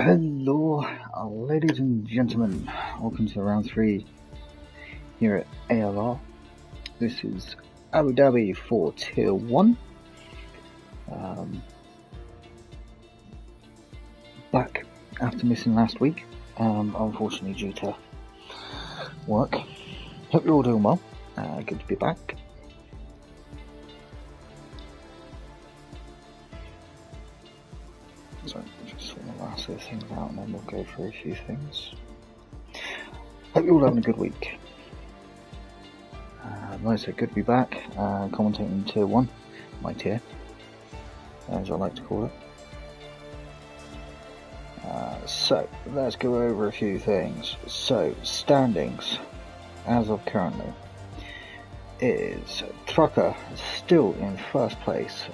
Hello, ladies and gentlemen. Welcome to round 3 here at ALR. This is Abu Dhabi for Tier 1. Back after missing last week, unfortunately due to work. Hope you're all doing well. Good to be back. So just sort the last of the things out and then we'll go through a few things. Hope you're all having a good week. Like I said, good to be back, commentating Tier 1, my tier, as I like to call it. So, let's go over a few things. So, standings, as of currently, is Trucker still in first place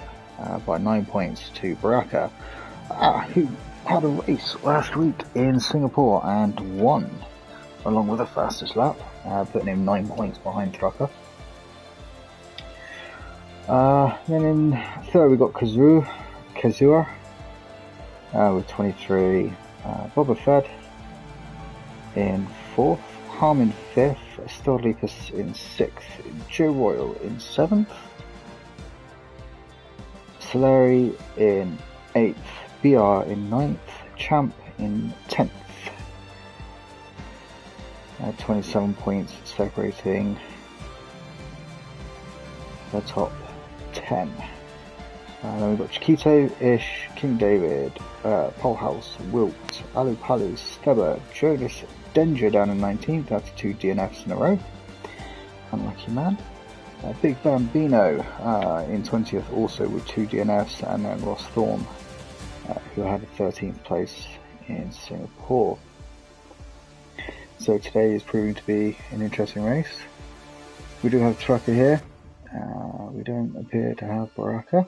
by 9 points to Baraka, who had a race last week in Singapore and won, along with the fastest lap, putting him 9 points behind Trucker. Then in third we got Kazua with 23, Boba Fett in fourth, Harm in fifth, Stodlicus in sixth, Joe Royal in seventh, Solari in eighth, BR in ninth, Champ in 10th. 27 points separating the top 10. Then we've got Chiquito, Ish, King David, Polhouse, Wilt, Alu Palu, Stubber, Jonas, Danger down in 19th. That's 2 DNFs in a row. Unlucky man. Big Bambino in 20th, also with 2 DNFs, and then Ross Thorne, who had a 13th place in Singapore. So today is proving to be an interesting race. We do have Trucker here. We don't appear to have Baraka.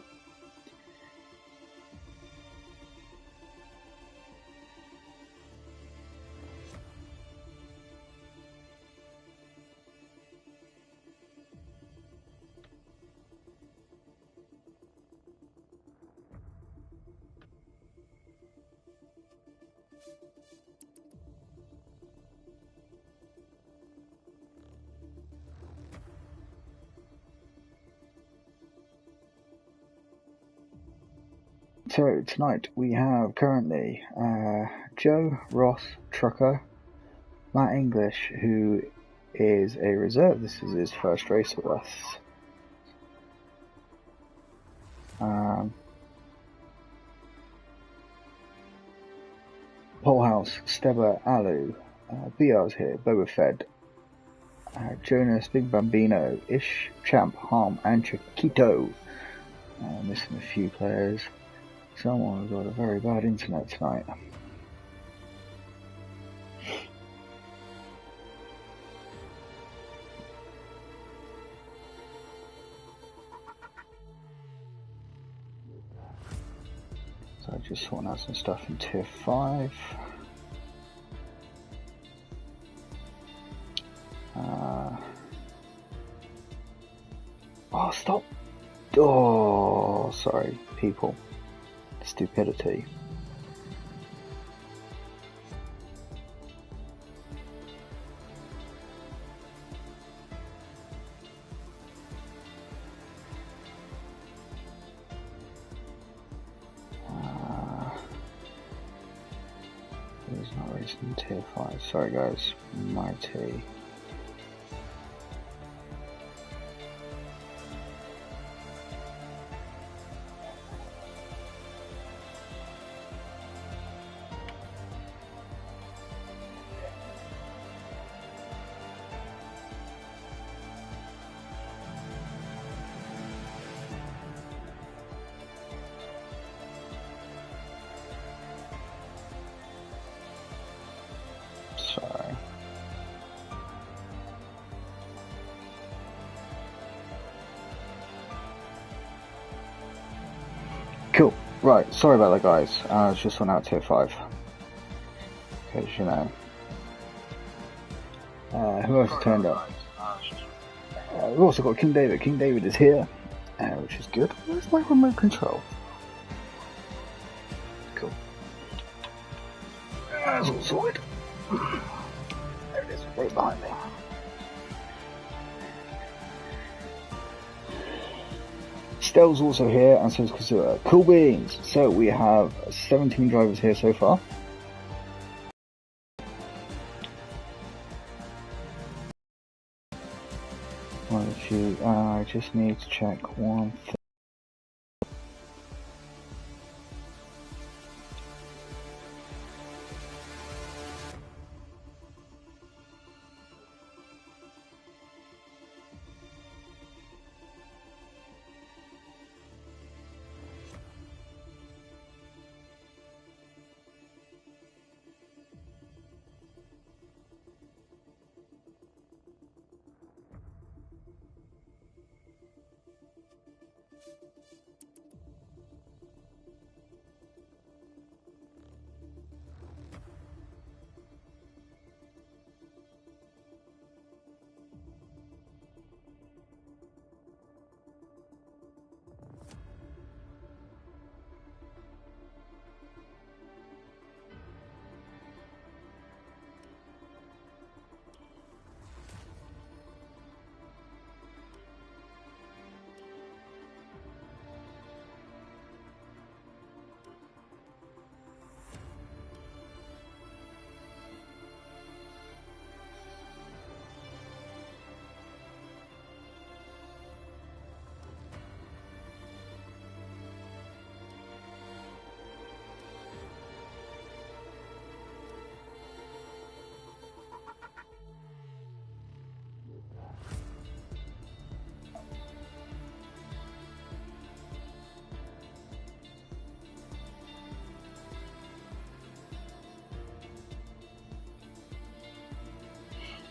So tonight we have currently Joe, Ross, Trucker, Matt English, who is a reserve. This is his first race with us. Polhouse, Stebber, Alu, BR's here, Boba Fett, Jonas, Big Bambino, Ish, Champ, Harm, and Chiquito. Missing a few players. Someone's got a very bad internet tonight. So just sorting out some stuff in Tier 5. Oh, stop! Oh, sorry, people. Stupidity. There's not racing Tier 5. Sorry guys, my T. Sorry. Cool. Right, sorry about that guys. I was just on out Tier 5. Because, you know. Who else turned up? We've also got King David. King David is here, which is good. Where's my remote control? Cool. sorted. There it is, right behind me. Stell's also here, and so is Kazua. Cool beans! So we have 17 drivers here so far. I just need to check one thing.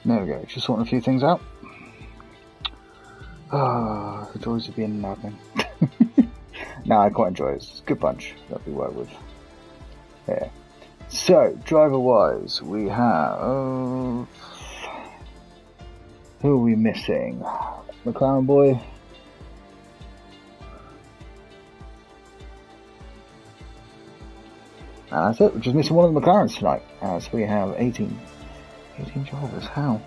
There we go, just sorting a few things out. The joys of being an admin. No, I quite enjoy it. It's a good bunch that we work with. Yeah. So, driver-wise, we have... who are we missing? McLaren boy. And that's it, we're just missing one of the McLarens tonight. So we have 18 drivers, how?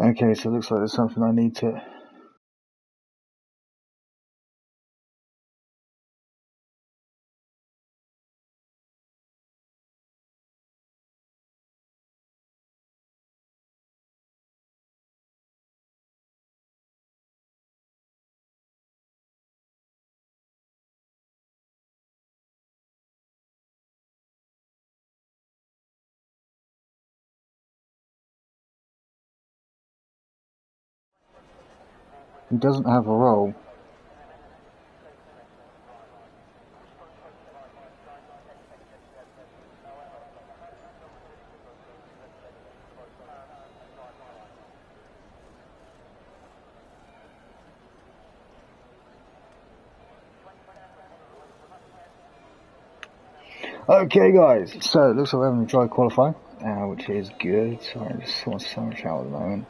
Okay, so it looks like there's something I need to... He doesn't have a role. Okay guys, so it looks like we're having a dry qualifying, which is good. Sorry, I just want so much out at the moment.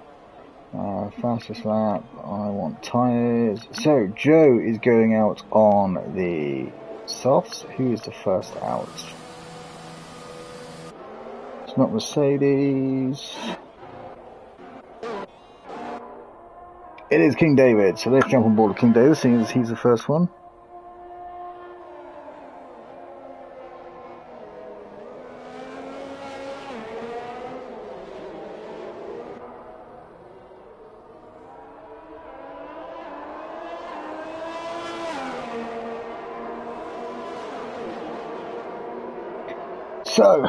Fastest lap, I want tyres. So Joe is going out on the softs. Who is the first out? It's not Mercedes. It is King David, so let's jump on board with King David, seeing as he's the first one. So,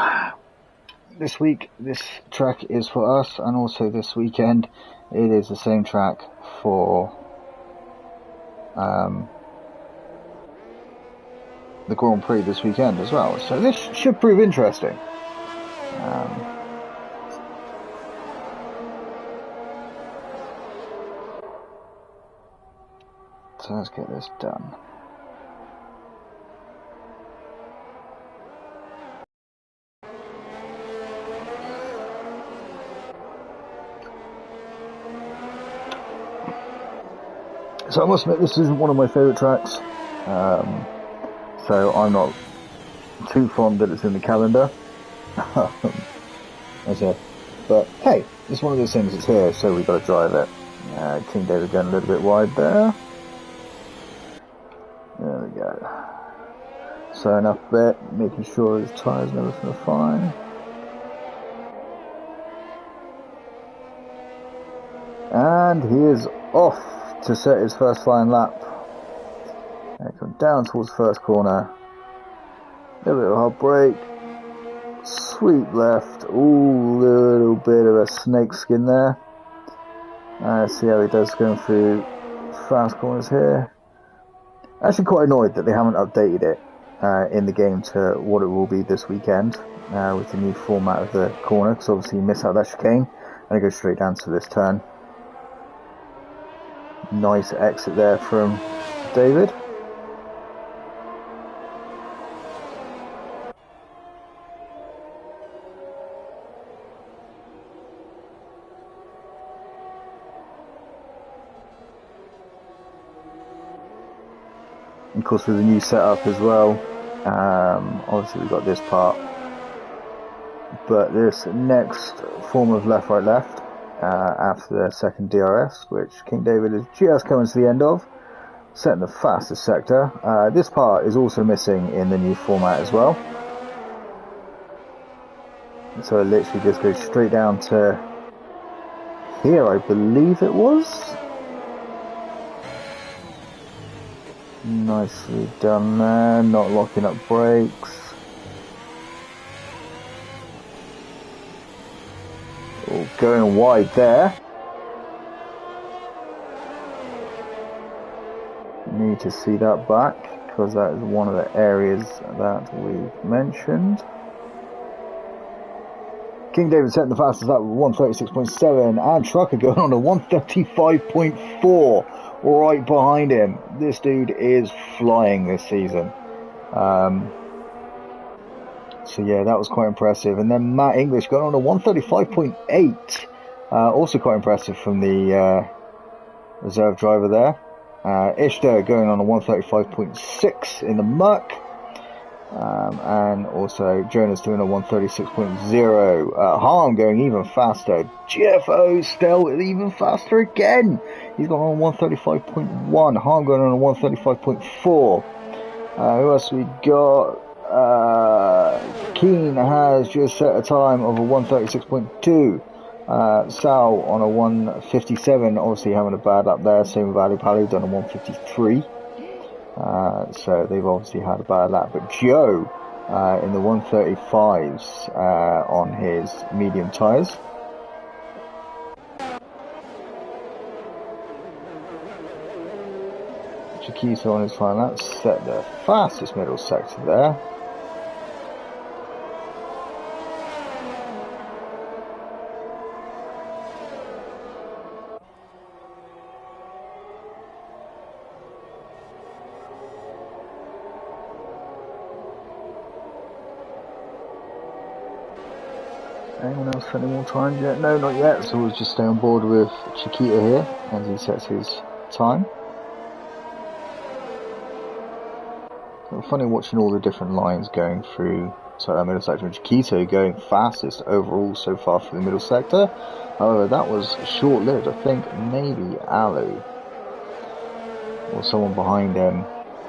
this week, this track is for us, and also this weekend, it is the same track for the Grand Prix this weekend as well. So this should prove interesting. So let's get this done. So I must admit, this isn't one of my favourite tracks, so I'm not too fond that it's in the calendar. But hey, it's one of those things that's here, so we've got to drive it. King David going a little bit wide there. There we go. So enough bit, making sure his tyres and everything are fine. And he is off to set his first flying lap. And come down towards the first corner. A little bit of a hard brake. Sweep left. Ooh, little bit of a snake skin there. See how he does going through fast corners here. Actually quite annoyed that they haven't updated it in the game to what it will be this weekend with the new format of the corner, because obviously you miss out that chicane and it goes straight down to this turn. Nice exit there from David. Of course, with the new setup as well, obviously we've got this part, but this next form of left, right, left, after the second DRS, which King David is just coming to the end of, setting the fastest sector. This part is also missing in the new format as well, so it literally just goes straight down to here, I believe it was. Nicely done there, not locking up brakes. Oh, going wide there. Need to see that back, because that is one of the areas that we've mentioned. King David setting the fastest lap with 136.7, and Trucker going on a 135.4. Right behind him. This dude is flying this season. So yeah, that was quite impressive. And then Matt English going on a 135.8. Also quite impressive from the reserve driver there. Ishtar going on a 135.6 in the muck. And also Jonas doing a 136.0. Harm going even faster. GFO still even faster again. He's gone on 135.1. Harm going on a 135.4. Who else we got? Keen has just set a time of a 136.2. Sal on a 157. Obviously having a bad lap there. Same with Ali Pali, done a 153. So they've obviously had a bad lap, but Joe in the 135s on his medium tyres. Chiquito on his final lap set the fastest middle sector there. Anyone else for any more time yet? No, not yet, so we'll just stay on board with Chiquita here as he sets his time. So funny watching all the different lines going through So that middle sector, Chiquito going fastest overall so far for the middle sector. However, that was short-lived. I think maybe Alu or someone behind him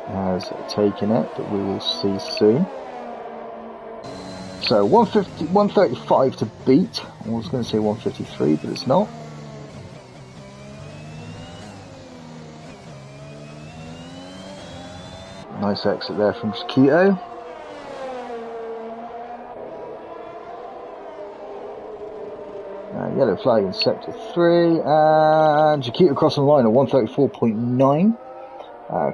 has taken it, but we will see soon. So 135 to beat. I was going to say 153, but it's not. Nice exit there from Chiquito. Yellow flag in sector 3, and Chiquito crossing the line at 134.9.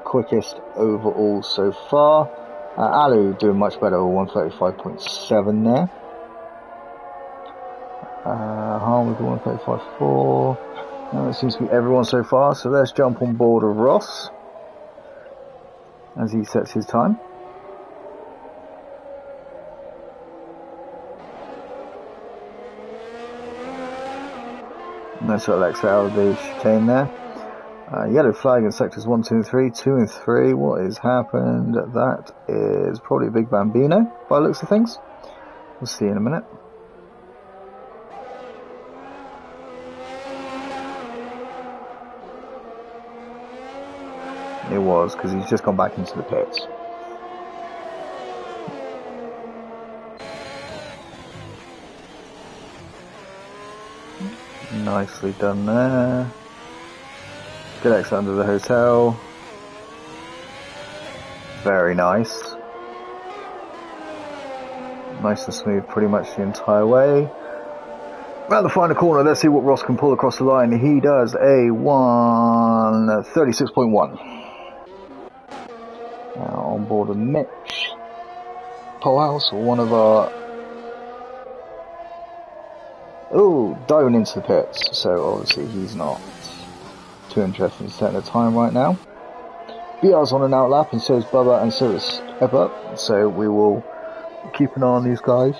Quickest overall so far. Alu doing much better at 135.7 there. Harm with 135.4. It seems to be everyone so far, so let's jump on board of Ross as he sets his time. Nice little exit out of the chicane there. Yellow flag in sectors 1, 2 and 3. 2 and 3, what has happened? That is probably a big Bambino by the looks of things. We'll see in a minute. It was, because he's just gone back into the pits. Nicely done there. Good exit under the hotel. Very nice. Nice and smooth pretty much the entire way. Around the final corner, let's see what Ross can pull across the line. He does a 136.1. Now on board with Mitch. Polehouse, one of our... Oh, diving into the pits. So obviously he's not too interested in setting a time right now. BR's on an outlap, and so is Bubba, and so is Ebba. So we will keep an eye on these guys.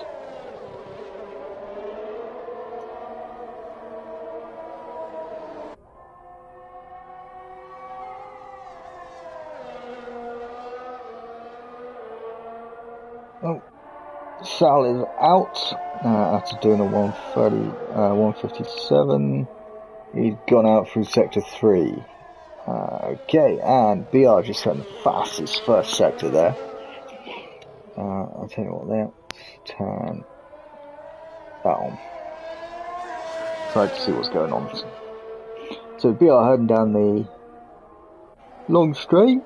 Oh, Sal is out after doing a 157. He's gone out through sector 3. Okay, and BR just setting the fastest first sector there. I'll tell you what, let's turn that on. Try to see what's going on. So BR heading down the long straight.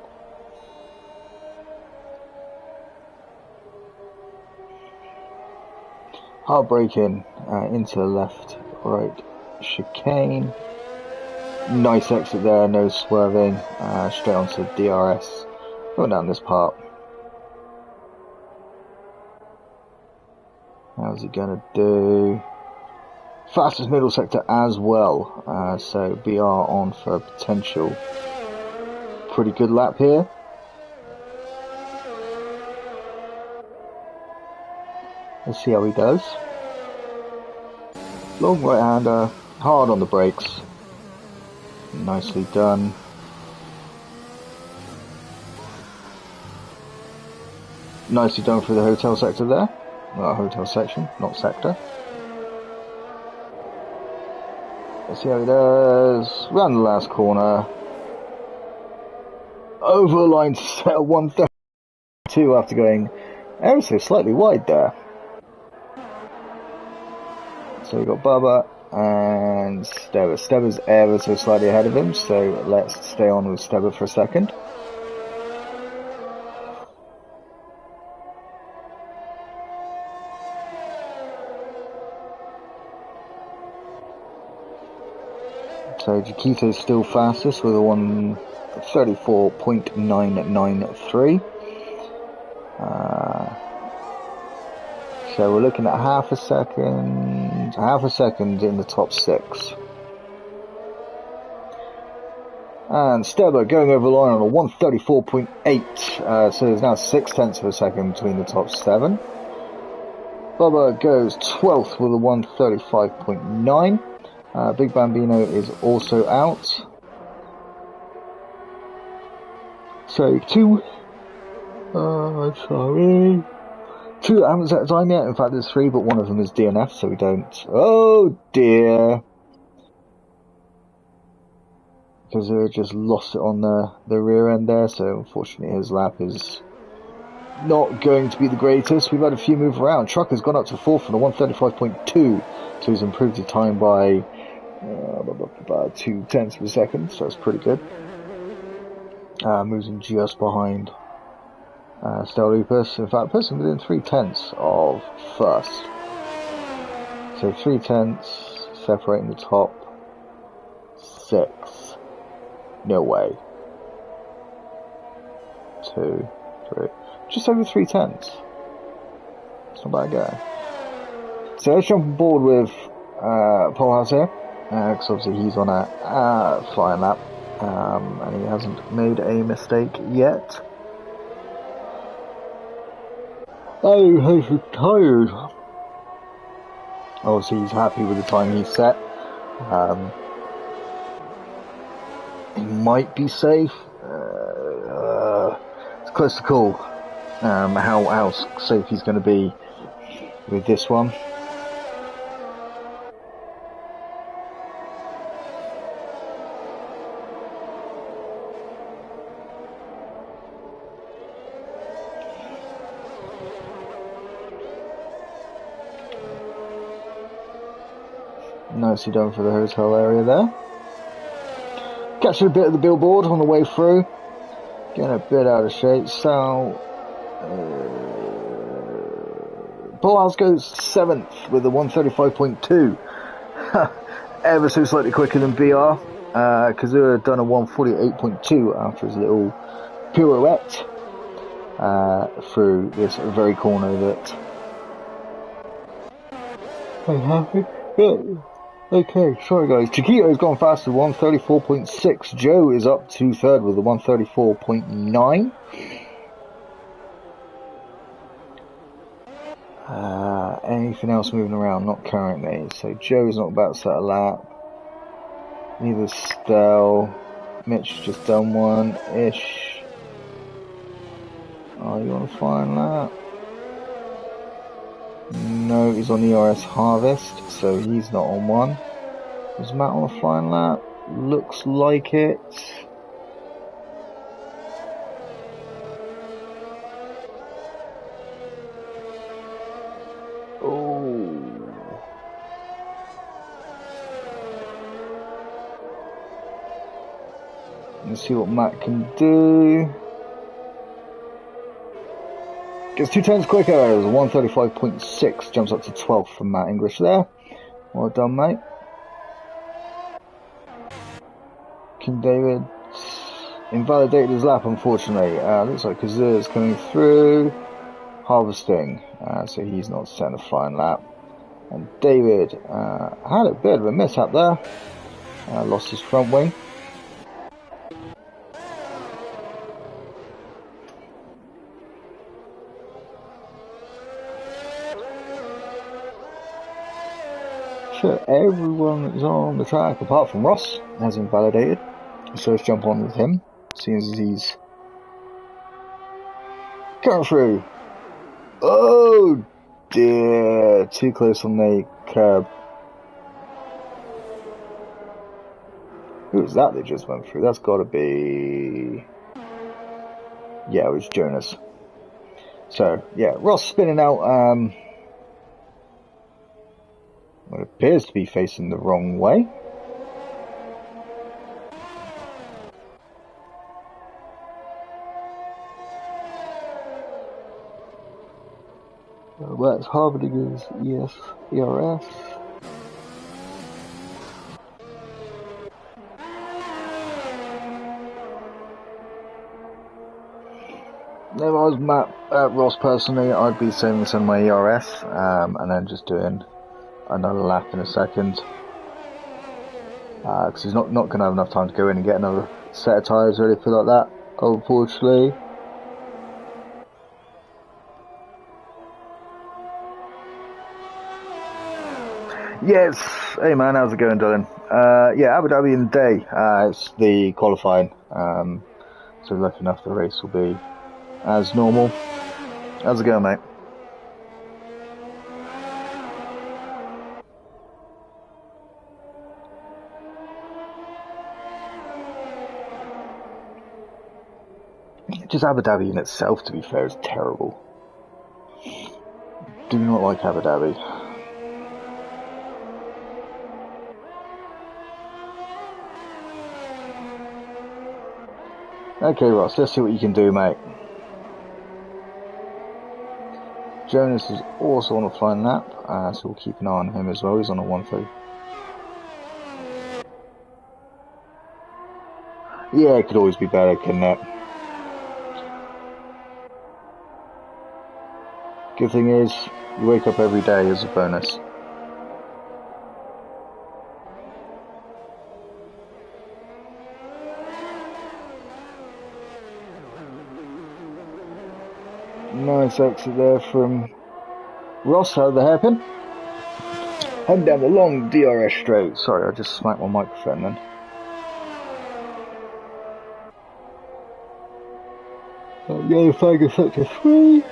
Hard braking into the left, right chicane. Nice exit there, no swerving, straight onto DRS. Going down this part. How's he gonna do? Fastest middle sector as well, so BR on for a potential pretty good lap here. Let's see how he does. Long right hander, hard on the brakes. Nicely done. Nicely done through the hotel sector there. Well, hotel section, not sector. Let's see how he does. Round the last corner. Over the line to set 132 after going ever so slightly wide there. So we've got Bubba and Stebba. Stebba's ever so slightly ahead of him, so let's stay on with Stebba for a second. So Chiquito's still fastest with a 134.993. So we're looking at half a second in the top 6. And Stebba going over the line on a 134.8, so there's now 0.6 of a second between the top 7. Bubba goes 12th with a 135.9. Big Bambino is also out. So 2 2 haven't set a time yet. In fact, there's 3, but one of them is DNF, so we don't. Oh dear. Because they just lost it on the rear end there, so unfortunately his lap is not going to be the greatest. We've had a few move around. Truck has gone up to 4th on a 1:35.2, so he's improved the time by 2 tenths of a second, so that's pretty good. Moves him just behind Stel Lupus. In fact, puts him within 3 tenths of first. So 3 tenths separating the top 6. No way. 2, 3. Just over 3 tenths. It's not a bad guy. So let's jump on board with Polehouse here. Because obviously he's on a flying lap. And he hasn't made a mistake yet. Oh, he's retired. Obviously he's happy with the time he's set. He might be safe. It's close to call how safe he's going to be with this one. Nicely done for the hotel area there. Catching a bit of the billboard on the way through. Getting a bit out of shape. So, Polehouse goes 7th with a 1:35.2. Ever so slightly quicker than BR. Kazua had done a 1:48.2 after his little pirouette through this very corner that I haven't. Okay, sorry guys. Chiquito's gone faster, 1:34.6. Joe is up to 3rd with a 1:34.9. Anything else moving around? Not currently. So Joe's not about to set a lap. Neither Stel. Mitch just done one-ish. Are you on a flying lap? No, he's on ERS Harvest, so he's not on one. Is Matt on a flying lap? Looks like it. Oh. Let's see what Matt can do. Gets 2 turns quicker. It was a 1:35.6. Jumps up to 12th from Matt English there. Well done, mate. King David invalidated his lap, unfortunately. Looks like Kazua's coming through. Harvesting. So he's not setting a flying lap. And David had a bit of a mishap there. Lost his front wing. So everyone is on the track apart from Ross has invalidated. So let's jump on with him, seeing as he's going through. Oh dear, too close on the curb. Who was that just went through? That's got to be... Yeah, it was Jonas. So yeah, Ross spinning out. What appears to be facing the wrong way. That's Harvarding is ERS. If I was Ross personally, I'd be saving this on my ERS and then just doing another lap in a second. Because he's not going to have enough time to go in and get another set of tyres or anything like that, unfortunately. Yes, hey man, how's it going, darling? Yeah, Abu Dhabi in the day. It's the qualifying. So lucky enough the race will be as normal. How's it going, mate? Just Abu Dhabi in itself, to be fair, is terrible. Do not like Abu Dhabi. Okay, Ross, let's see what you can do, mate. Jonas is also on a flying lap, so we'll keep an eye on him as well. He's on a 1-3. Yeah, it could always be better, couldn't it? Good thing is, you wake up every day as a bonus. Nice exit there from Ross out of the hairpin. Heading down the long DRS straight. Sorry, I just smacked my microphone then. Yellow flag in sector 3.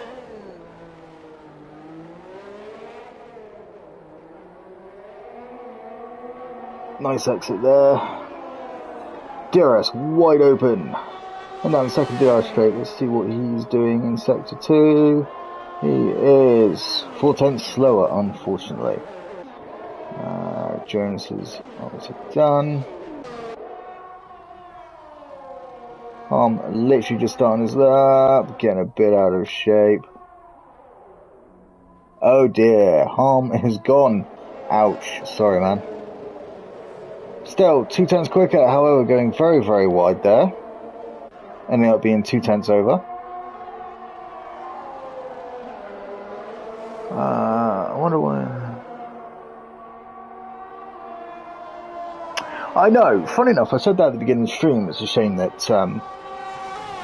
Nice exit there. DRS wide open. And down the second DRS straight, let's see what he's doing in sector 2. He is 4/10 slower, unfortunately. Jonas is obviously done. Literally just starting his lap, getting a bit out of shape. Oh dear, Harm is gone. Ouch, sorry man. Still, 2/10 quicker, however, going very, very wide there. Ending up being 2/10 over. I wonder why. I know, funny enough, I said that at the beginning of the stream. It's a shame that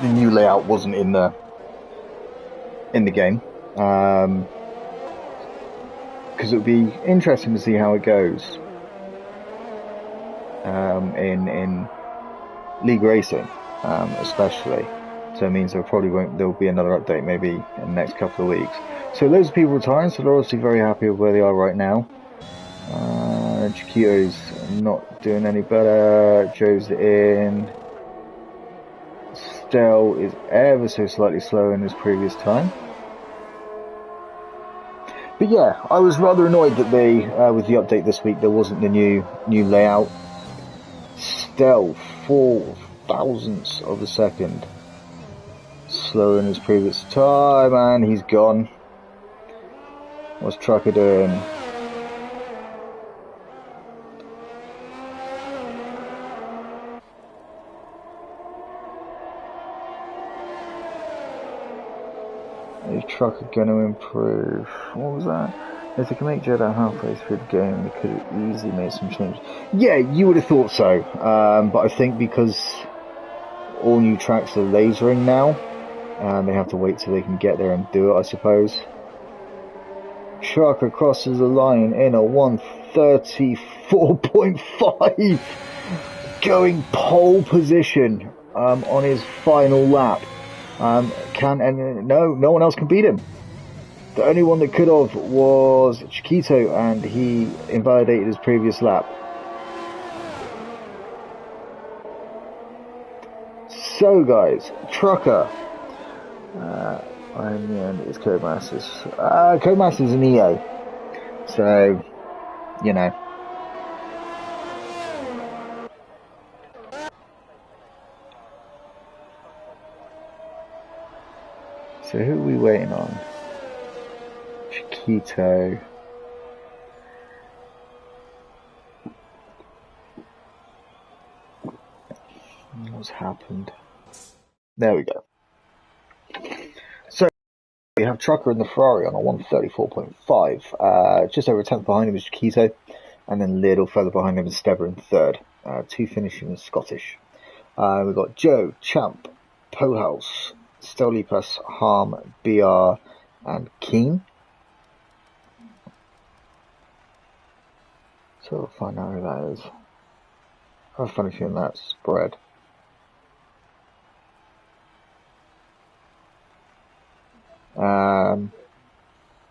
the new layout wasn't in the game. Because it would be interesting to see how it goes in League Racing, especially. So it means there'll be another update maybe in the next couple of weeks. So loads of people retiring, so they're obviously very happy with where they are right now. Chiquito's not doing any better. Joe's in. Stell is ever so slightly slower in his previous time. But yeah, I was rather annoyed that they, with the update this week, there wasn't the new layout. Stell, 4 thousandths of a second slower in his previous time, and he's gone. What's Trucker doing? Is Trucker going to improve? What was that? If they can make Jedi halfway through the game, they could have easily made some changes. Yeah, you would have thought so. But I think because all new tracks are lasering now, they have to wait till they can get there and do it, I suppose. Trucker crosses the line in a 1:34.5, going pole position on his final lap. No one else can beat him. The only one that could have was Chiquito, and he invalidated his previous lap. So guys, Trucker, in the end it's Codemasters. Codemasters and EA, so you know. So who are we waiting on? Chiquito. What's happened? There we go. So we have Trucker in the Ferrari on a 1:34.5. Just over a tenth behind him is Chiquito, and then a little further behind him is Steber in third. 2 finishing Scottish. We've got Joe, Champ, Pohouse, Stelipas, Harm, BR, and Keen. So we'll find out who that is. I have a funny feeling that's spread.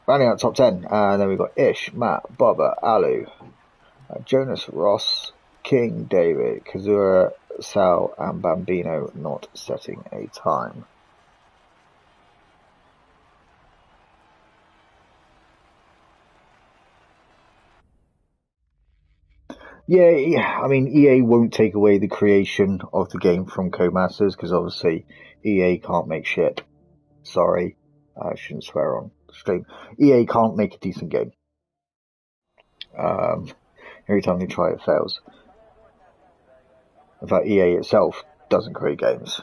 Rounding out top 10, and then we've got Ish, Matt, Bubba, Alu, Jonas, Ross, King, David, Kazura, Sal, and Bambino not setting a time. Yeah, I mean, EA won't take away the creation of the game from Codemasters, because obviously EA can't make shit. Sorry, I shouldn't swear on stream. EA can't make a decent game. Every time they try, it fails. In fact, EA itself doesn't create games.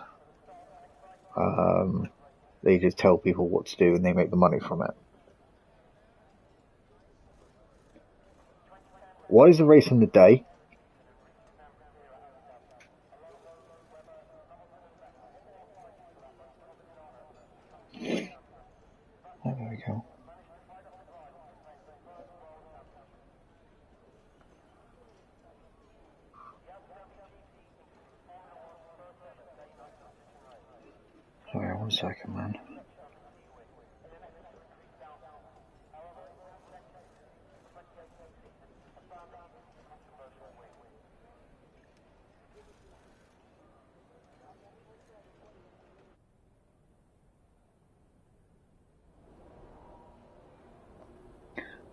They just tell people what to do and they make the money from it. Why is the race in the day? Oh, there we go. Sorry, 1 second, man.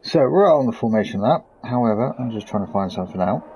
So we're out on the formation lap. However, I'm just trying to find something out.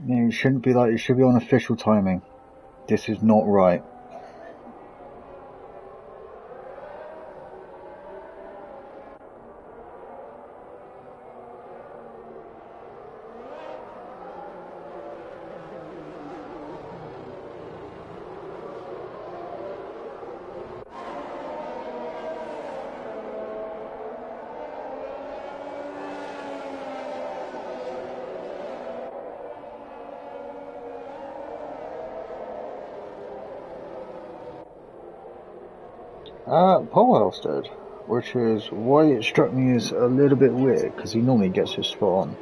No, it shouldn't be like, it should be on official timing. This is not right. Polehouse did, which is why it struck me as a little bit weird, because he normally gets his spot on.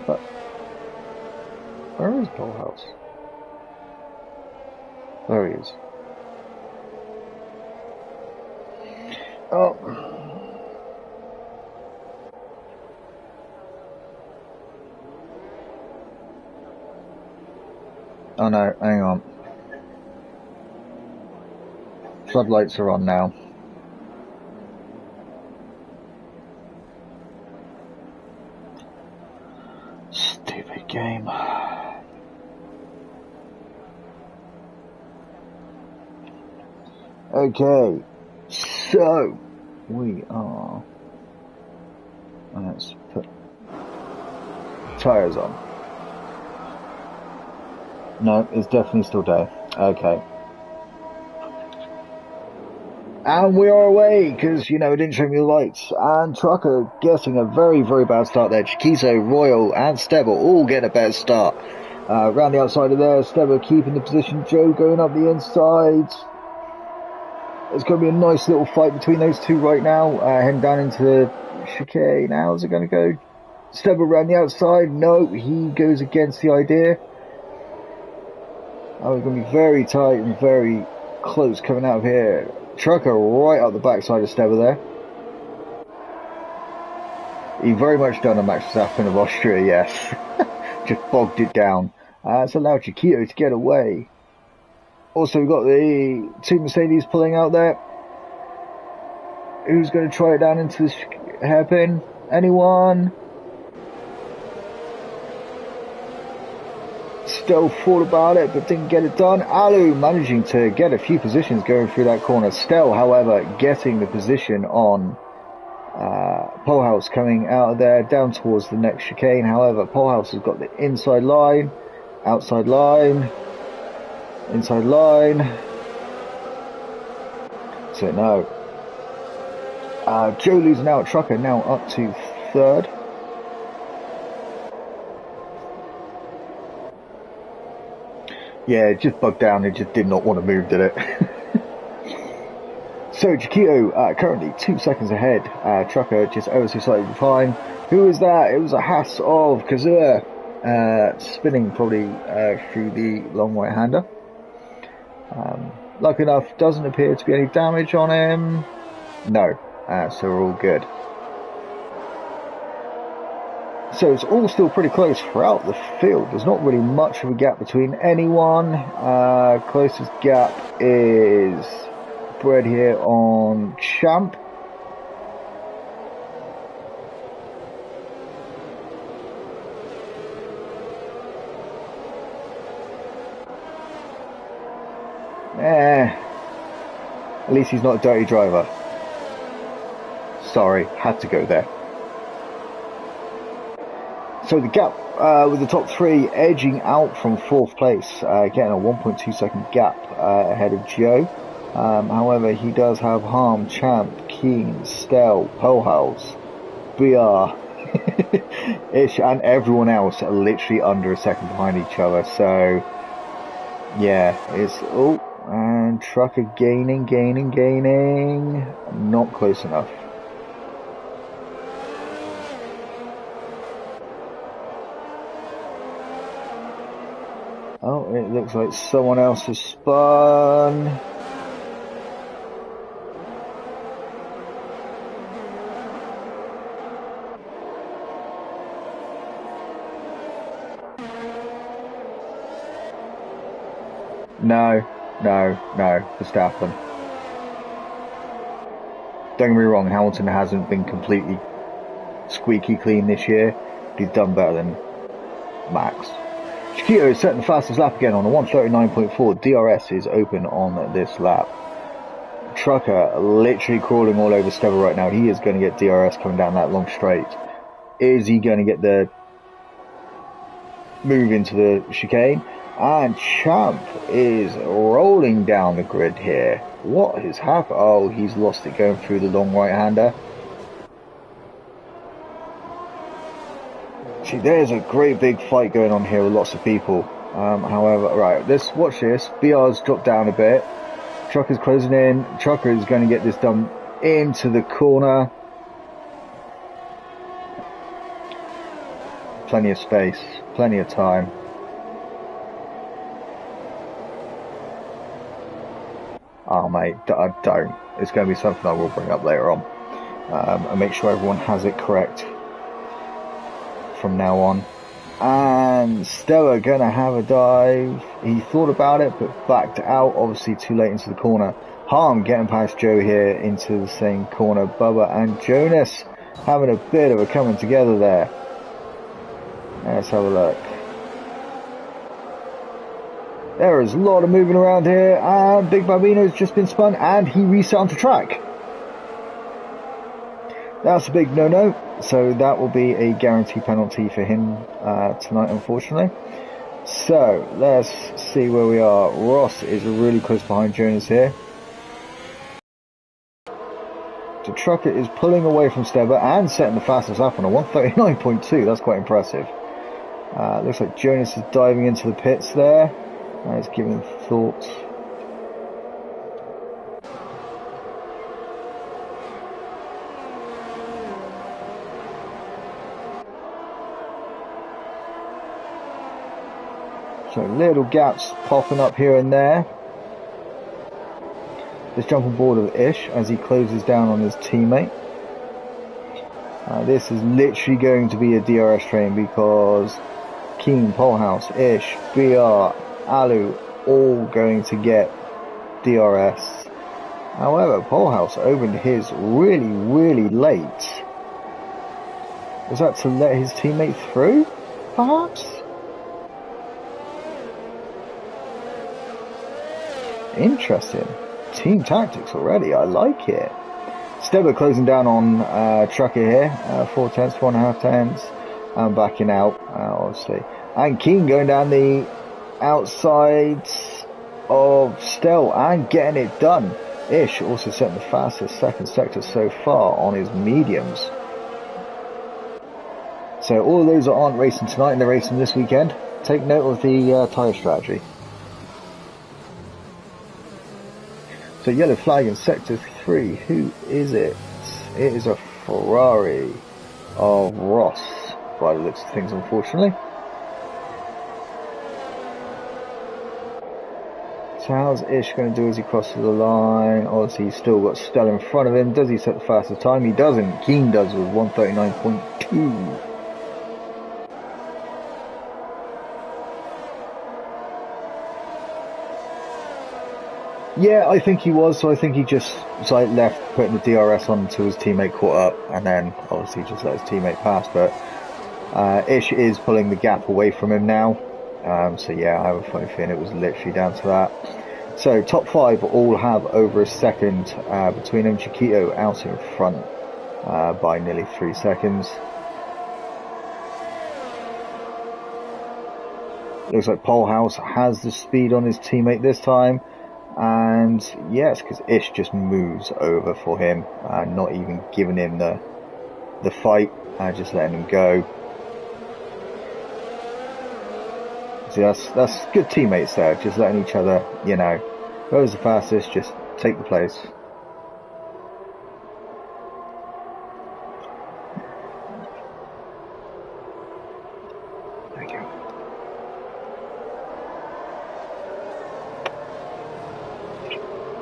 But where is Polehouse? There he is. Oh. Oh no, hang on. Floodlights are on now. Stupid game. Okay, so we are. Let's put tires on. No, it's definitely still day. Okay. And we are away, because, you know, it didn't show me the lights. And Trucker getting a very, very bad start there. Chiquito, Royal, and Stebble all get a better start. Around the outside of there, Stebble keeping the position. Joe going up the inside. It's going to be a nice little fight between those two right now. Heading down into the chicane. Now, is it going to go? Stebble around the outside. No, he goes against the idea. Oh, it's going to be very tight and very close coming out of here. Trucker right up the backside of Stebble there. He very much done a Max Verstappen of Austria, yes. Just bogged it down. It's allowed Chiquito to get away. Also, we've got the two Mercedes pulling out there. Who's going to try it down into this hairpin? Anyone? Still thought about it, but didn't get it done. Alu managing to get a few positions going through that corner. Still, however, getting the position on Polehouse coming out of there, down towards the next chicane. However, Polehouse has got the inside line, outside line, inside line. So no. Joe losing out. Trucker now up to third. Yeah, it just bugged down. It just did not want to move, did it? So Chiquito currently 2 seconds ahead. Trucker just ever so slightly behind. Who is that? It was a Haas of Kazua, spinning probably through the long right-hander. Lucky enough, doesn't appear to be any damage on him. No, so we're all good. So it's all still pretty close throughout the field. There's not really much of a gap between anyone. Closest gap is Bred here on Champ. At least he's not a dirty driver. Sorry, had to go there. So the gap with the top three edging out from fourth place, getting a 1.2 second gap ahead of Joe. However, he does have Harm, Champ, Keen, Stell, Polehouse, BR, Ish, and everyone else are literally under a second behind each other. So, yeah, it's and Trucker gaining, not close enough. Oh, it looks like someone else has spun. No, Verstappen. Don't get me wrong, Hamilton hasn't been completely squeaky clean this year, but he's done better than Max. Chiquito is setting the fastest lap again on a 1:39.4. DRS is open on this lap. Trucker literally crawling all over Steva right now. He is going to get DRS coming down that long straight. Is he going to get the move into the chicane? And Champ is rolling down the grid here. What has happened? Oh, he's lost it going through the long right-hander. See, there's a great big fight going on here with lots of people. However, right, let's watch this. BR's dropped down a bit. Trucker's closing in. Trucker is going to get this done into the corner. Plenty of space, plenty of time. Oh mate, I don't. It's going to be something I will bring up later on. And make sure everyone has it correct from now on. And Stella going to have a dive. He thought about it, but backed out. Obviously too late into the corner. Harm getting past Joe here into the same corner. Bubba and Jonas having a bit of a coming together there. Let's have a look. There is a lot of moving around here, and Big Bambino's just been spun, and he reset onto track. That's a big no-no, so that will be a guaranteed penalty for him tonight, unfortunately. So, let's see where we are. Ross is really close behind Jonas here. The Trucker is pulling away from Steba and setting the fastest lap on a 1:39.2. That's quite impressive. Looks like Jonas is diving into the pits there. He's giving thoughts. So little gaps popping up here and there. Let's jump on board with Ish as he closes down on his teammate. This is literally going to be a DRS train because Keen, Polehouse, Ish, BR, Alu all going to get DRS. However, Polehouse opened his really late. Was that to let his teammate through, perhaps? Interesting. Team tactics already, I like it. Stebber closing down on Trucker here, 4 tenths, 4.5 tenths, and backing out, obviously. And Keen going down the outside of Stell and getting it done. Ish also setting the fastest second sector so far on his mediums. So all of those that aren't racing tonight and they're racing this weekend, take note of the tyre strategy. So yellow flag in sector 3, who is it? It is a Ferrari of Ross, by the looks of things, unfortunately. So how's Ish going to do as he crosses the line? Obviously he's still got Stell in front of him. Does he set the fastest time? He doesn't. Keen does with 1:39.2. Yeah, I think he was, so I think he just left putting the DRS on until his teammate caught up, and then obviously just let his teammate pass, but Ish is pulling the gap away from him now, so yeah, I have a funny feeling it was literally down to that. So top 5 all have over a second between them. Chiquito out in front by nearly 3 seconds. Looks like Polehouse has the speed on his teammate this time. And yes, because Ish just moves over for him, not even giving him the fight, just letting him go. See, that's good teammates there, just letting each other, you know, whoever's the fastest, just take the place. There you go.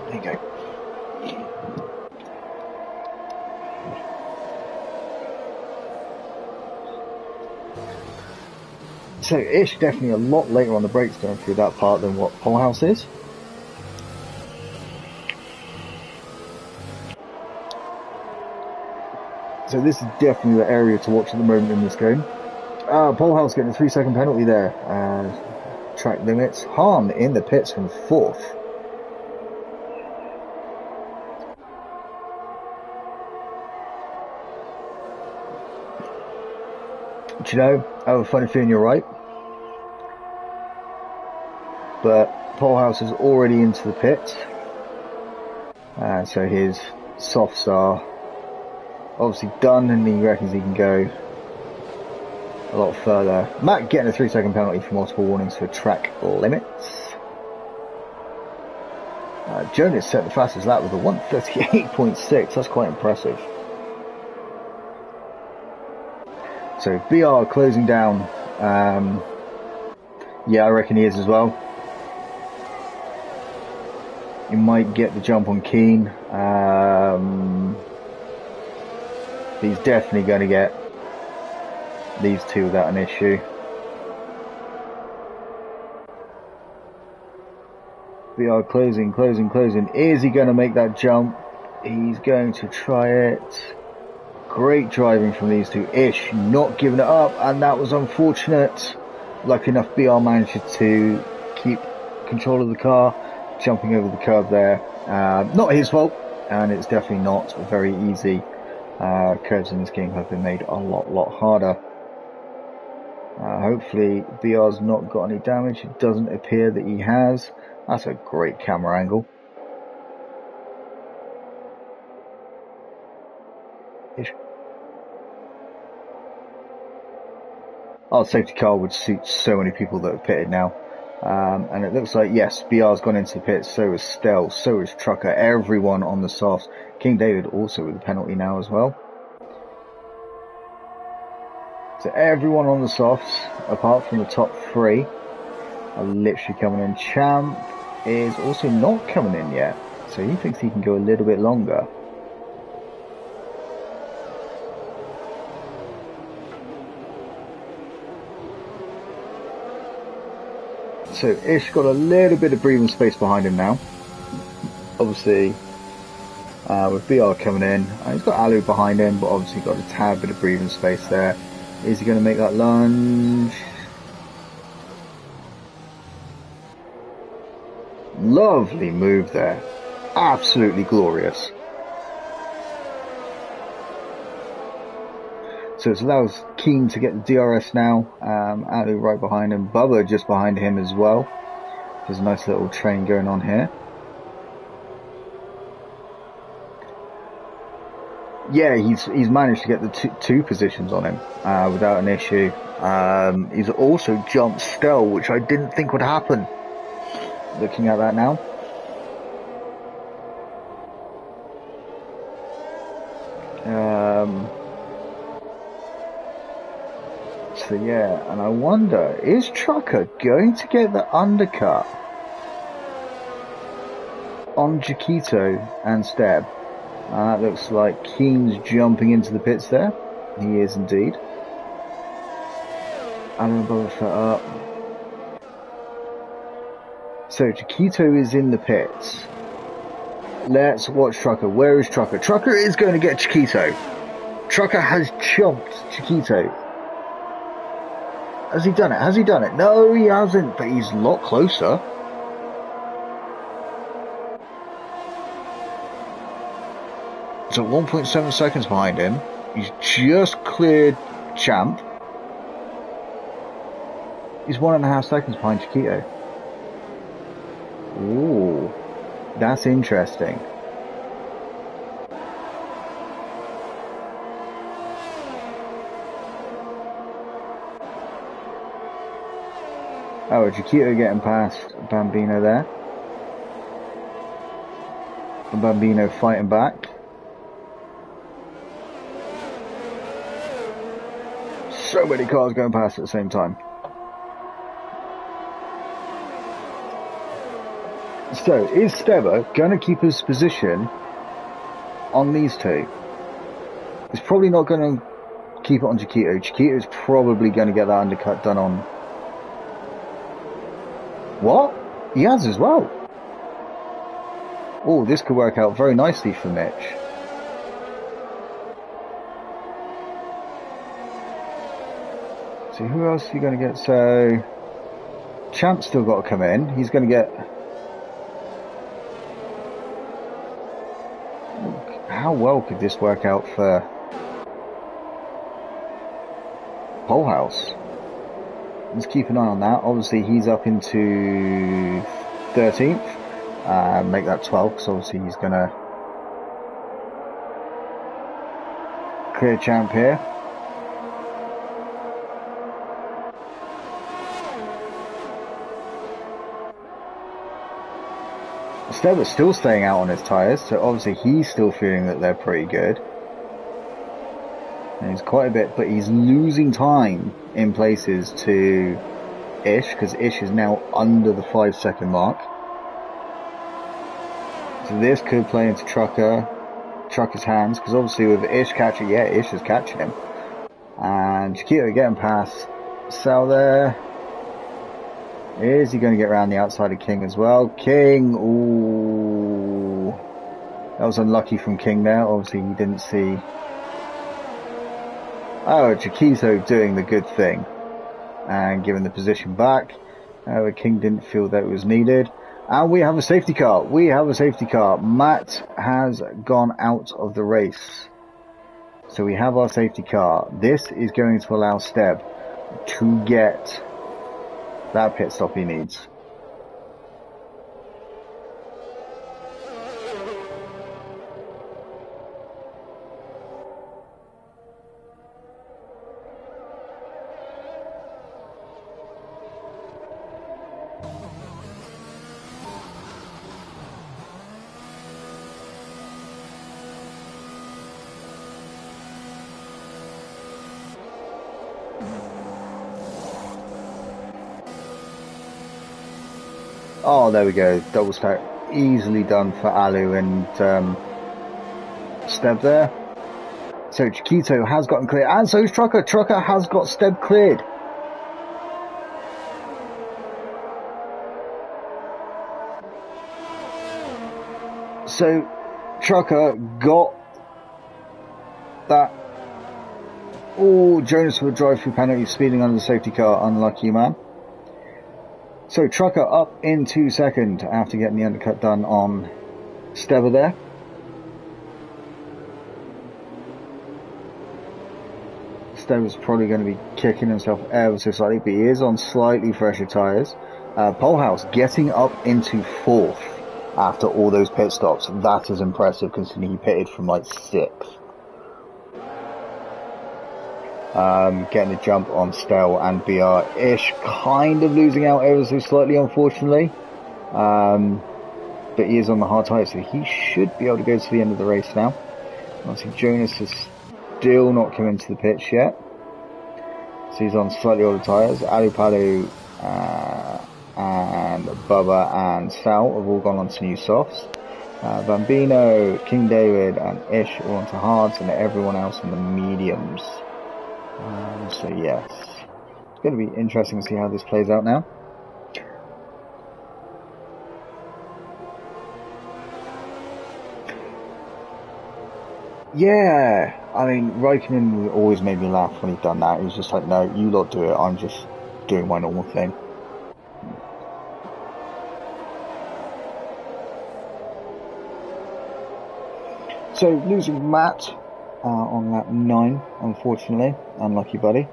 There you go. So Ish definitely a lot later on the brakes going through that part than what Polehouse is. So this is definitely the area to watch at the moment in this game. Polehouse getting a 3-second penalty there. Track limits. Hahn in the pits from 4th. Do you know, I have a funny feeling you're right. But Polehouse is already into the pits. So his softs are obviously done and he reckons he can go a lot further. Matt getting a 3-second penalty for multiple warnings for track limits. Jonas set the fastest lap with a 1:38.6. That's quite impressive. So BR closing down. Yeah, I reckon he is as well. He might get the jump on Keen. He's definitely going to get these two without an issue. BR closing. Is he going to make that jump? He's going to try it. Great driving from these two. Ish not giving it up, and that was unfortunate. Lucky enough, BR managed to keep control of the car, jumping over the curb there. Not his fault, and it's definitely not very easy. Curves in this game have been made a lot harder. Hopefully BR's not got any damage. It doesn't appear that he has. That's a great camera angle. Our safety car would suit so many people that have pitted now. And it looks like, yes, BR's gone into the pit, so is Stell, so is Trucker, everyone on the softs. King David also with a penalty now as well. So everyone on the softs, apart from the top 3, are literally coming in. Champ is also not coming in yet, so he thinks he can go a little bit longer. So Ish got a little bit of breathing space behind him now. Obviously, with BR coming in. He's got Alu behind him, but obviously got a tad bit of breathing space there. Is he going to make that lunge? Lovely move there. Absolutely glorious. So it allows Keen to get the DRS now. Alu right behind him. Bubba just behind him as well. There's a nice little train going on here. Yeah, he's managed to get the two positions on him without an issue. He's also jumped Stell, which I didn't think would happen. Looking at that now. So yeah, and I wonder, is Trucker going to get the undercut on Chiquito and Steb? That looks like Keen's jumping into the pits there. He is indeed. Alan above foot up. So Chiquito is in the pits. Let's watch Trucker. Where is Trucker? Trucker is going to get Chiquito. Trucker has chomped Chiquito. Has he done it? Has he done it? No, he hasn't, but he's a lot closer. So 1.7 seconds behind him. He's just cleared Champ. He's 1.5 seconds behind Chiquito. Ooh, that's interesting. Oh, Chiquito getting past Bambino there. And Bambino fighting back. So many cars going past at the same time. So, is Steba going to keep his position on these two? He's probably not going to keep it on Chiquito. Chiquito's probably going to get that undercut done on... What? He has as well. Oh, this could work out very nicely for Mitch. So who else are you going to get? So, Champ's still got to come in. He's going to get... How well could this work out for Polehouse? Let's keep an eye on that. Obviously, he's up into 13th. Make that 12th, because obviously he's going to clear Champ here. Steba's still staying out on his tyres, so obviously he's still feeling that they're pretty good. And he's quite a bit, but he's losing time in places to Ish, because Ish is now under the 5-second mark. So this could play into Trucker's hands, because obviously with Ish catching, yeah, Ish is catching him. And Chiquito getting past Sal there. Is he going to get around the outside of King as well? King, ooh. That was unlucky from King there. Obviously he didn't see. Oh, Chiquito doing the good thing. And giving the position back. King didn't feel that it was needed. And we have a safety car. We have a safety car. Matt has gone out of the race. So we have our safety car. This is going to allow Steb to get that pit stop he needs. Oh, there we go. Double stack. Easily done for Alu and Steb there. So Chiquito has gotten clear. And so is Trucker. Trucker has got Steb cleared. So Trucker got that. Oh, Jonas with a drive-through penalty, speeding under the safety car. Unlucky man. So Trucker up in 2 seconds after getting the undercut done on Steber there. Steber's probably going to be kicking himself ever so slightly, but he is on slightly fresher tyres. Polhouse getting up into 4th after all those pit stops. That is impressive considering he pitted from like 6th. Getting a jump on Stell and BR. Ish kind of losing out ever so slightly, unfortunately. But he is on the hard tyre, so he should be able to go to the end of the race now. Obviously, Jonas has still not come into the pitch yet. So he's on slightly older tyres. Alupalu and Bubba and Sal have all gone on to new softs. Bambino, King David and Ish are on to hards, and everyone else in the mediums. So yes, it's going to be interesting to see how this plays out now. Yeah, I mean, Raikkonen always made me laugh when he'd done that. He was just like, no, you lot do it, I'm just doing my normal thing. So, losing Matt on lap 9, unfortunately. Unlucky buddy.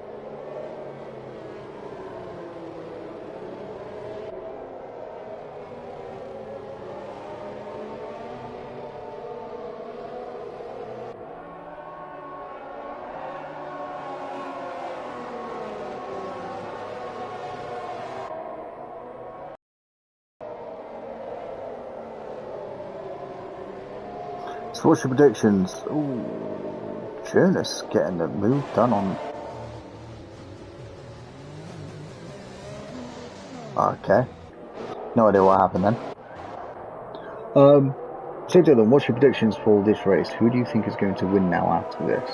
So what's your predictions? Ooh, Jonas getting the move done on... Okay. No idea what happened then. So Dylan, what's your predictions for this race? Who do you think is going to win now after this?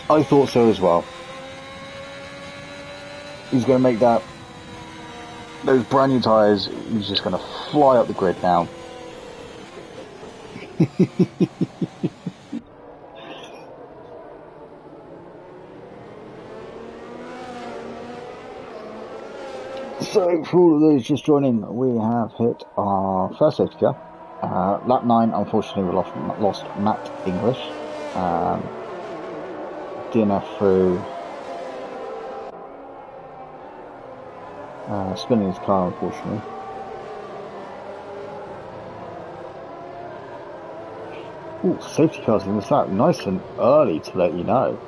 I thought so as well. He's going to make that, those brand new tyres, he's just going to fly up the grid now. So, for all of those just joining, we have hit our first safety car. Lap 9, unfortunately, we lost Matt English. DNF through spinning his car, unfortunately. Ooh, safety cars in this lap, nice and early to let you know.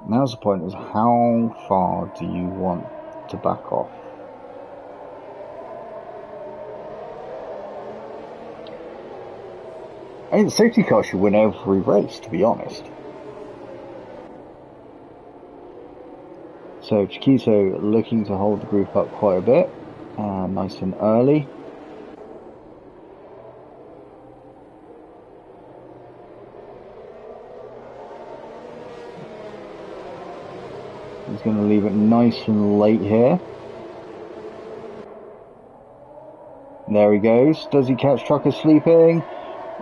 Now's the point, is how far do you want to back off? I think the safety car should win every race, to be honest. So Chiquito looking to hold the group up quite a bit, nice and early. He's going to leave it nice and late here. There he goes. Does he catch Trucker sleeping?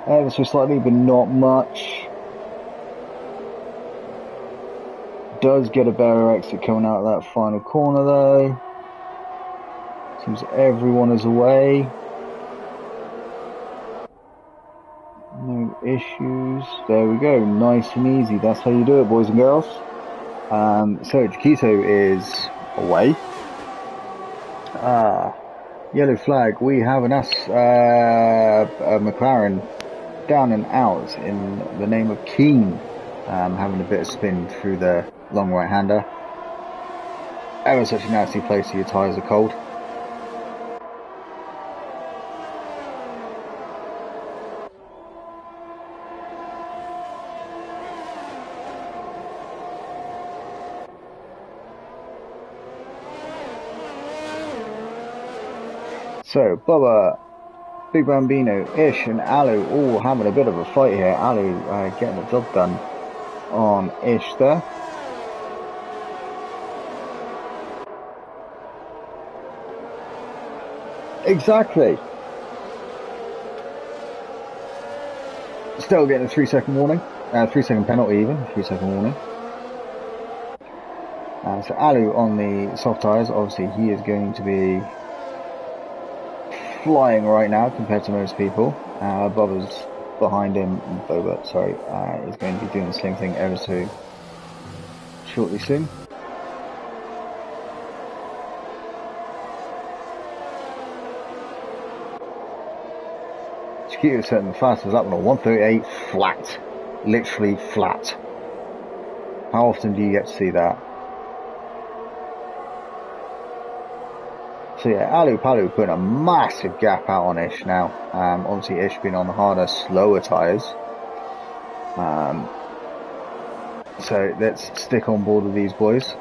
Ever so slightly, but not much. Does get a better exit coming out of that final corner though. Seems everyone is away. No issues. There we go. Nice and easy. That's how you do it, boys and girls. So Chiquito is away. Yellow flag, we have an McLaren down and out in the name of Keane, having a bit of spin through the long right-hander. Ever such a nasty place, your tyres are cold. So, Bubba, Big Bambino, Ish and Alu all having a bit of a fight here. Alu getting the job done on Ish there. Exactly. Still getting a 3-second warning. 3-second penalty even, 3-second warning. So Alu on the soft tyres, obviously he is going to be flying right now compared to most people. Bubba's behind him, Boba, sorry, is going to be doing the same thing ever so shortly soon. Chiquito setting the fastest up on a 138 flat. Literally flat. How often do you get to see that? So yeah, Alu Palu putting a massive gap out on Ish now. Obviously Ish being on the harder, slower tyres. So let's stick on board with these boys.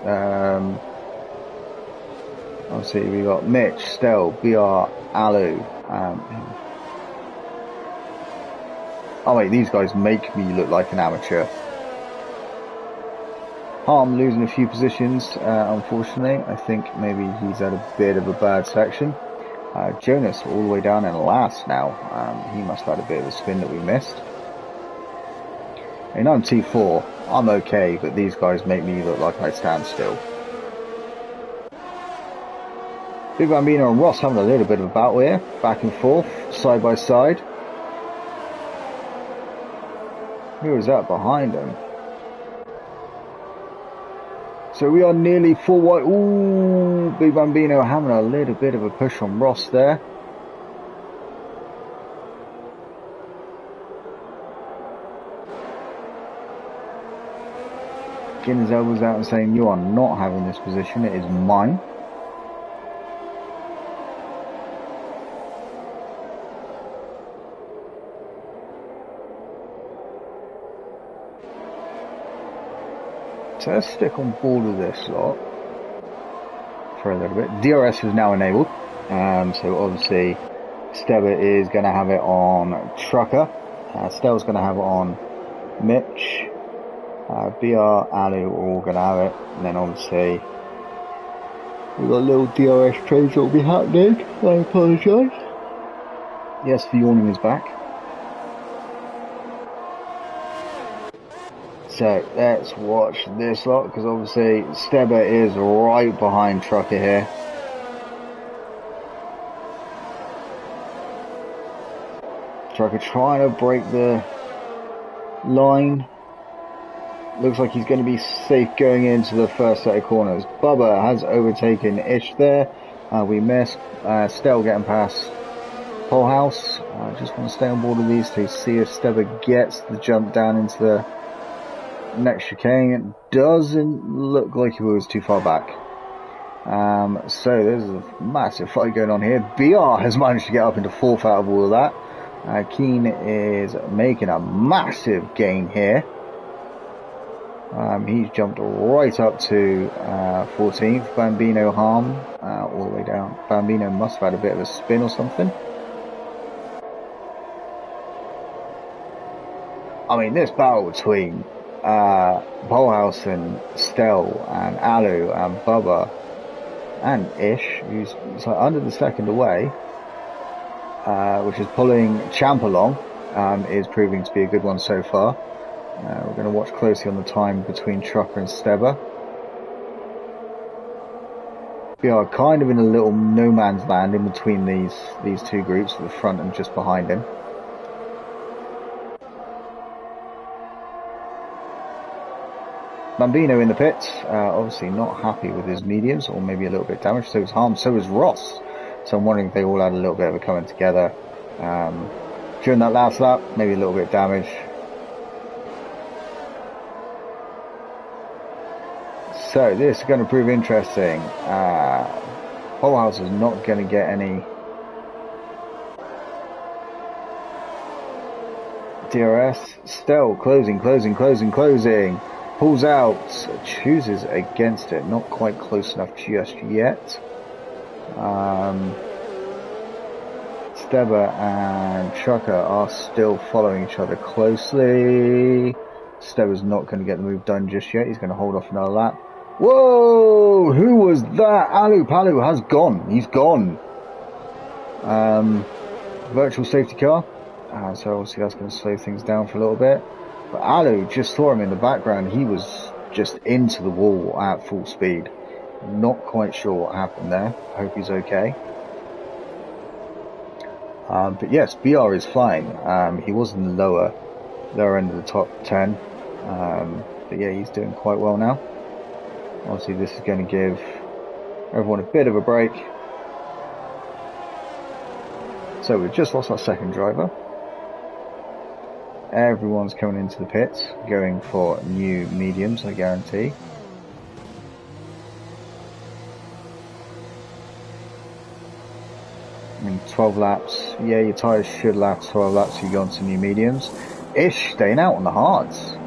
Obviously we got Mitch, Stel, BR, Alu. Oh wait, these guys make me look like an amateur. Harm losing a few positions, unfortunately. I think maybe he's had a bit of a bad section. Jonas all the way down in last now. He must have had a bit of a spin that we missed. And I'm T4. I'm okay, but these guys make me look like I stand still. Big Bambino and Ross having a little bit of a battle here. Back and forth, side by side. Who is that behind him? So we are nearly full wide. Ooh, Big Bambino having a little bit of a push on Ross there. Getting his elbows out and saying, you are not having this position, it is mine. So let's stick on board with this lot for a little bit. DRS is now enabled, so obviously Steba is going to have it on Trucker, Stel's going to have it on Mitch, BR, Alu are all going to have it, and then obviously we've got a little DRS change that will be happening. I apologise. Yes, the yawning is back. So let's watch this lot, because obviously Steba is right behind Trucker here. Trucker trying to break the line. Looks like he's going to be safe going into the first set of corners. Bubba has overtaken Ish there. We missed. Stel getting past Pole House. I just want to stay on board with these two, see if Steba gets the jump down into the next chicane. It doesn't look like he was too far back. So there's a massive fight going on here. BR has managed to get up into fourth out of all of that. Keane is making a massive gain here. He's jumped right up to 14th. Bambino Harm all the way down. Bambino must have had a bit of a spin or something. I mean, this battle between Polehouse and Stel and Alu and Bubba and Ish, who's like under the second away, which is pulling Champ along, is proving to be a good one so far. We're going to watch closely on the time between Trucker and Steba. We are kind of in a little no man's land in between these two groups, at the front and just behind him. Bambino in the pits, obviously not happy with his mediums, or maybe a little bit damaged. So is Harm, so is Ross. So I'm wondering if they all had a little bit of a coming together. During that last lap, maybe a little bit of damage. So this is going to prove interesting. Polehouse is not going to get any DRS. Still closing. Pulls out, chooses against it. Not quite close enough just yet. Steber and Trucker are still following each other closely. Steber's not going to get the move done just yet. He's going to hold off another lap. Whoa! Who was that? Alu Palu has gone. He's gone. Virtual safety car. So obviously that's going to slow things down for a little bit. But Alu just saw him in the background. He was just into the wall at full speed. Not quite sure what happened there. I hope he's okay. But yes, BR is flying. He was in the lower end of the top 10. But yeah, he's doing quite well now. Obviously this is going to give everyone a bit of a break. So we've just lost our second driver. Everyone's coming into the pits, going for new mediums, I guarantee. I mean, 12 laps. Yeah, your tyres should last 12 laps if you go on to new mediums. Ish staying out on the hards.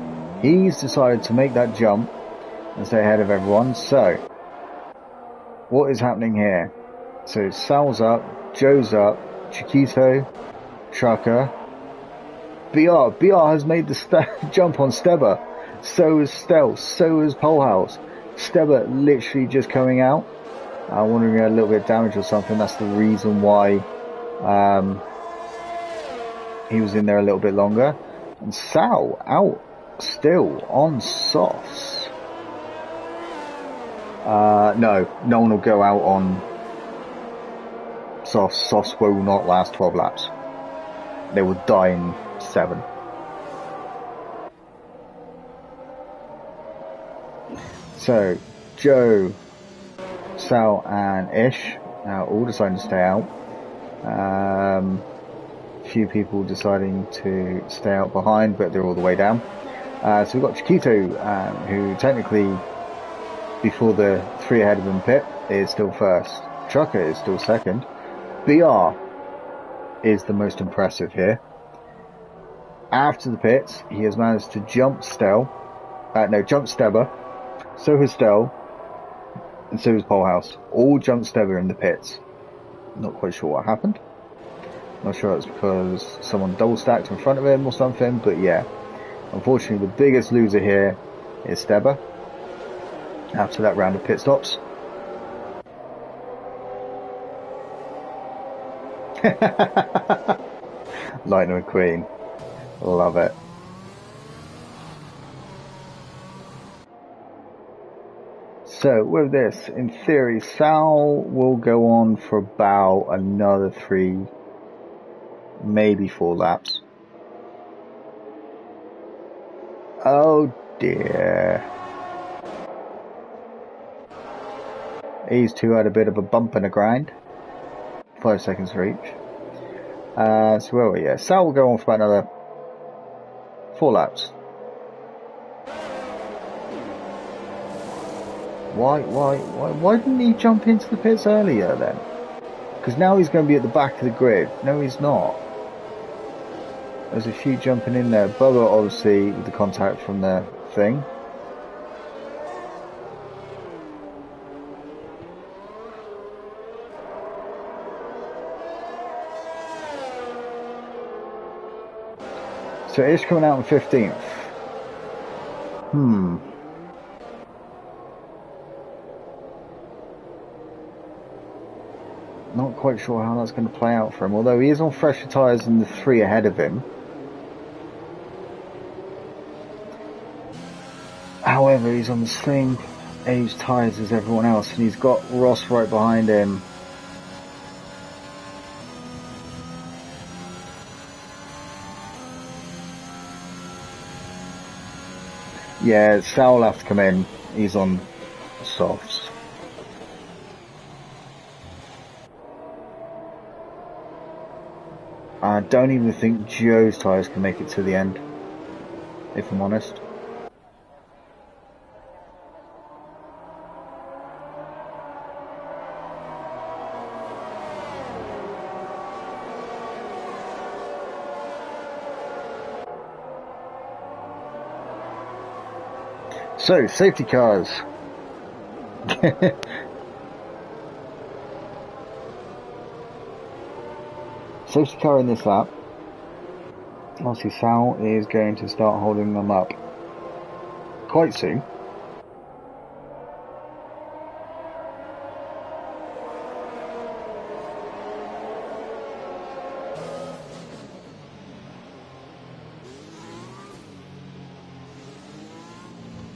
He's decided to make that jump and stay ahead of everyone. So, what is happening here? So, Sal's up, Joe's up, Chiquito, Trucker. BR has made the jump on Steber. So is Stel. So is Polehouse. Steber literally just coming out. I wondering a little bit of damage or something. That's the reason why he was in there a little bit longer. And Sal out still on softs. No one will go out on softs. Softs will not last 12 laps. They will die in 7. So Joe, Sal and Ish all deciding to stay out. Few people deciding to stay out behind, but they're all the way down. So we've got Chiquito, who technically, before the 3 ahead of him pit, is still first. Trucker is still second. BR is the most impressive here. After the pits, he has managed to jump Steber. So has Stel, and so has Polehouse. All jumped Steber in the pits. Not quite sure what happened. Not sure it's because someone double stacked in front of him or something, but yeah. Unfortunately, the biggest loser here is Steber. After that round of pit stops. Lightning McQueen. Love it. So with this, in theory, Sal will go on for about another 3, maybe 4 laps. Oh dear. These two had a bit of a bump and a grind. 5 seconds for each. So where are we? Yeah, Sal will go on for about another 4 laps. Why didn't he jump into the pits earlier then? Because now he's going to be at the back of the grid. No, he's not. There's a few jumping in there. Bubba, obviously, with the contact from the thing. So Ish coming out on 15th. Not quite sure how that's going to play out for him, although he is on fresher tyres than the 3 ahead of him. However, he's on the same age tyres as everyone else, and he's got Ross right behind him. Yeah, Sal will have to come in. He's on softs. I don't even think Joe's tyres can make it to the end, if I'm honest. So, safety cars. Safety car in this lap. Obviously, Sal is going to start holding them up quite soon.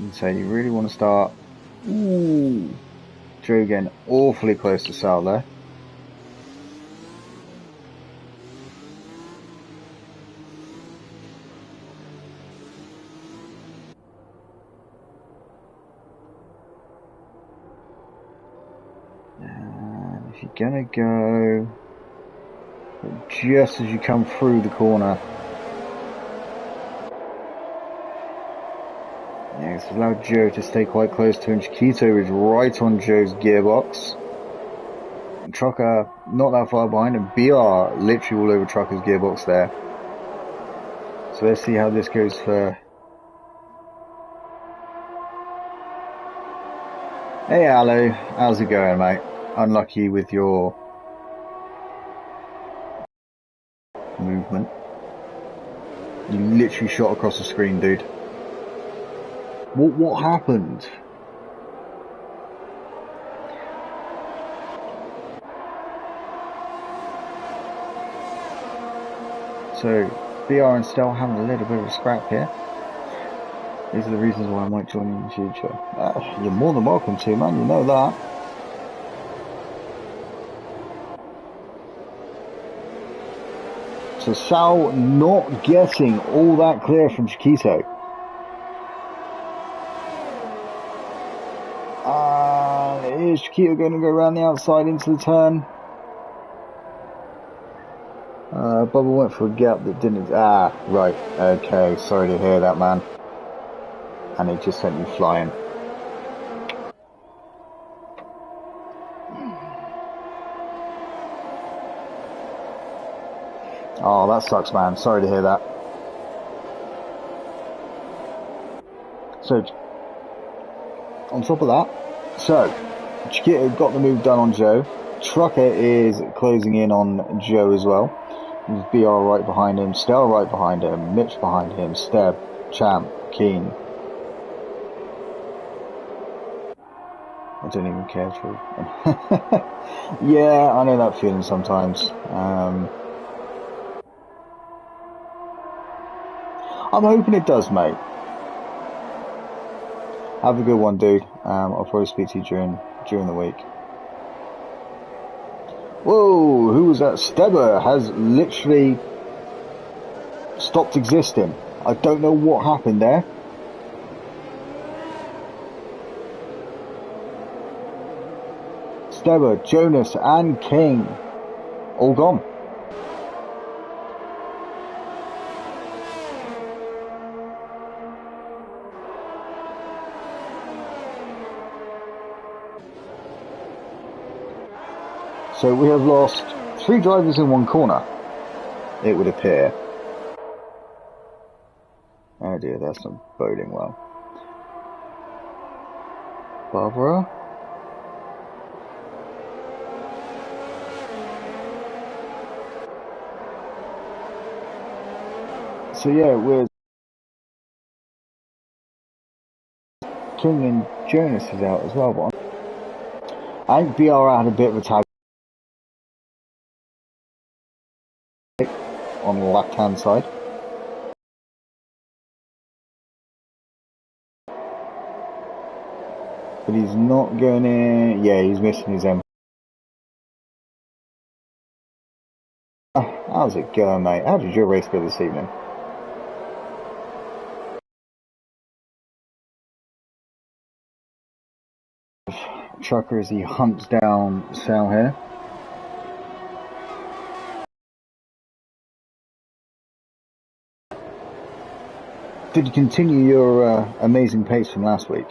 And so you really want to start. Ooh, Joe getting awfully close to Sal there. And if you're gonna go just as you come through the corner, yeah, it's allowed Joe to stay quite close to him. Chiquito is right on Joe's gearbox. And Trucker not that far behind him. BR literally all over Trucker's gearbox there. So let's see how this goes for. Hey Alu, how's it going, mate? Unlucky with your movement. You literally shot across the screen, dude. What happened? So, BR and Stel having a little bit of a scrap here. These are the reasons why I might join you in the future. You're more than welcome to, man, you know that. So Sal not getting all that clear from Chiquito. Is Chiquito going to go around the outside into the turn? Bubba went for a gap that didn't. Right. Okay. Sorry to hear that, man. And it just sent you flying. Oh, that sucks, man. Sorry to hear that. So, on top of that, Chiquito got the move done on Joe. Trucker is closing in on Joe as well. With BR right behind him, Stel right behind him, Mitch behind him, Steb, Champ, Keen. I don't even care for yeah, I know that feeling sometimes. I'm hoping it does, mate. Have a good one, dude. I'll probably speak to you during the week. Whoa, who was that? Stebber has literally stopped existing. I don't know what happened there. Stebber, Jonas and King all gone. So we have lost 3 drivers in one corner, it would appear. Oh dear, that's not boding well. Barbara? So yeah, we're King and Jonas is out as well, but I think BR had a bit of a tag on the left hand side. But he's not going in. Yeah, he's missing his M. How's it going, mate? How did your race go this evening? Trucker as he hunts down Sal here. Did you continue your amazing pace from last week?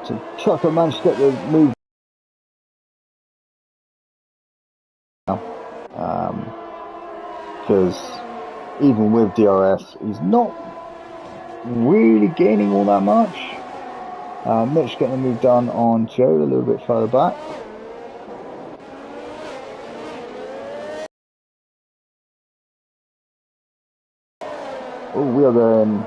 So Trucker managed to get the move because even with DRS, he's not really gaining all that much. Mitch getting the move done on Joe a little bit further back. Oh, we are going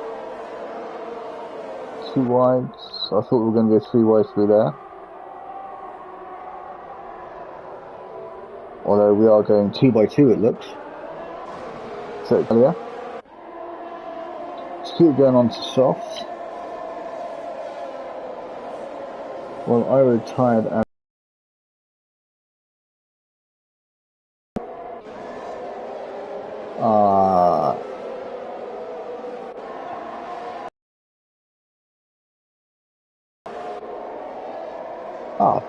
2 wides. I thought we were going to go 3 wide through there. Although we are going 2 by 2, it looks. So earlier. Let's keep going on to softs. Well, Aero tired and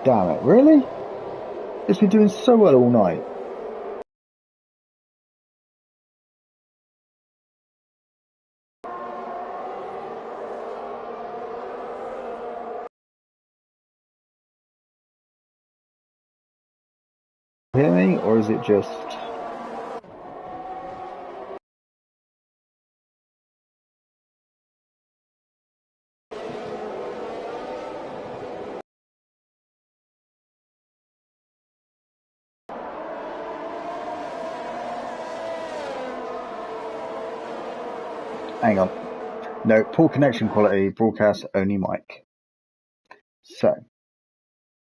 damn it, really? It's been doing so well all night. Hear me, or is it just... Hang on. No, poor connection quality, broadcast only mic. So,